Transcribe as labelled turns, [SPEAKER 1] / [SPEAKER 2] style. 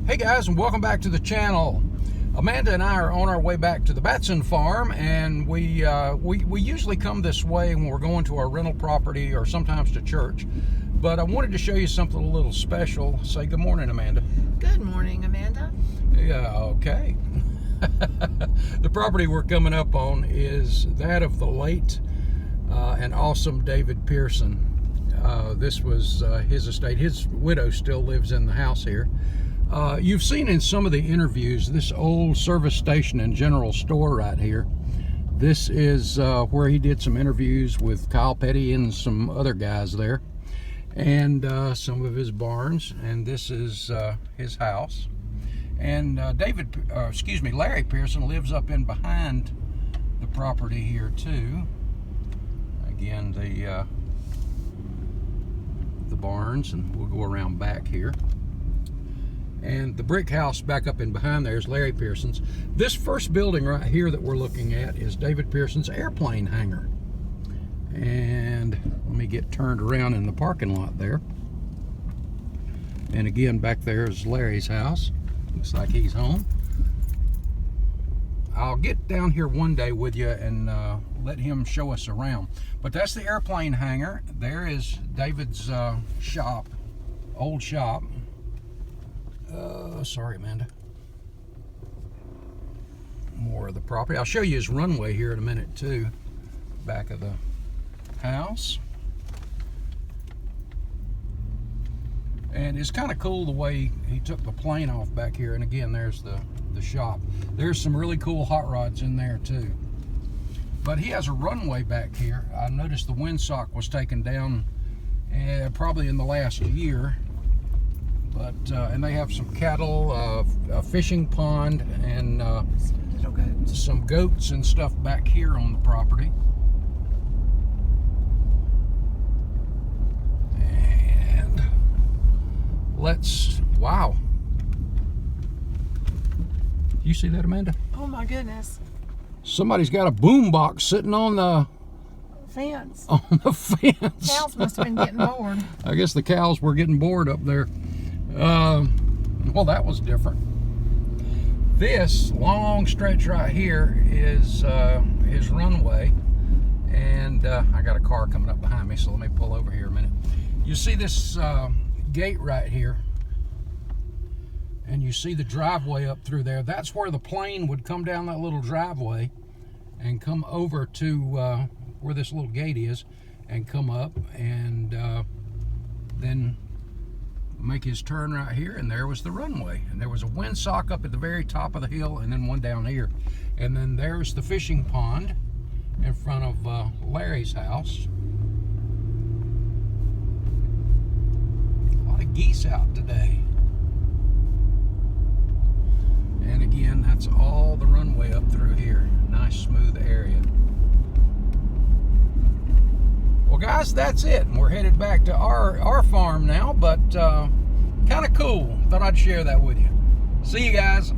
[SPEAKER 1] Hey guys, and welcome back to the channel. Amanda and I are on our way back to the Batson farm, and we usually come this way when we're going to our rental property or sometimes to church. But I wanted to show you something a little special. Say good morning, Amanda.
[SPEAKER 2] Good morning, Amanda.
[SPEAKER 1] Yeah, okay. The property we're coming up on is that of the late and awesome David Pearson. This was his estate. His widow still lives in the house here. You've seen in some of the interviews this old service station and general store right here. This is where he did some interviews with Kyle Petty and some other guys there, and some of his barns. And this is his house. And Larry Pearson lives up in behind the property here too. Again, the barns, and we'll go around back here. And the brick house back up in behind there is Larry Pearson's. This first building right here that we're looking at is David Pearson's airplane hangar. And let me get turned around in the parking lot there. And again, back there is Larry's house. Looks like he's home. I'll get down here one day with you and let him show us around. But that's the airplane hangar. There is David's shop, old shop. Sorry, Amanda. More of the property. I'll show you his runway here in a minute too. Back of the house. And it's kind of cool the way he took the plane off back here. And again, there's the shop. There's some really cool hot rods in there too. But he has a runway back here. I noticed the windsock was taken down probably in the last year. But and they have some cattle, a fishing pond, and some goats and stuff back here on the property. And wow. You see that, Amanda?
[SPEAKER 2] Oh my goodness.
[SPEAKER 1] Somebody's got a boom box sitting on the
[SPEAKER 2] fence.
[SPEAKER 1] On the fence.
[SPEAKER 2] Cows must have been getting bored.
[SPEAKER 1] I guess the cows were getting bored up there. Well, that was different. This long stretch right here is his runway, and I got a car coming up behind me, so let me pull over here a minute. You see this gate right here, and you see the driveway up through there. That's where the plane would come down that little driveway and come over to where this little gate is, and come up, and then make his turn right here, and there was the runway. And there was a windsock up at the very top of the hill, and then one down here. And then there's the fishing pond in front of Larry's house. A lot of geese out today. And again, that's all the runway up through here. Nice smooth area. Well guys, that's it. And we're headed back to our farm now, but kind of cool. Thought I'd share that with you. See you guys.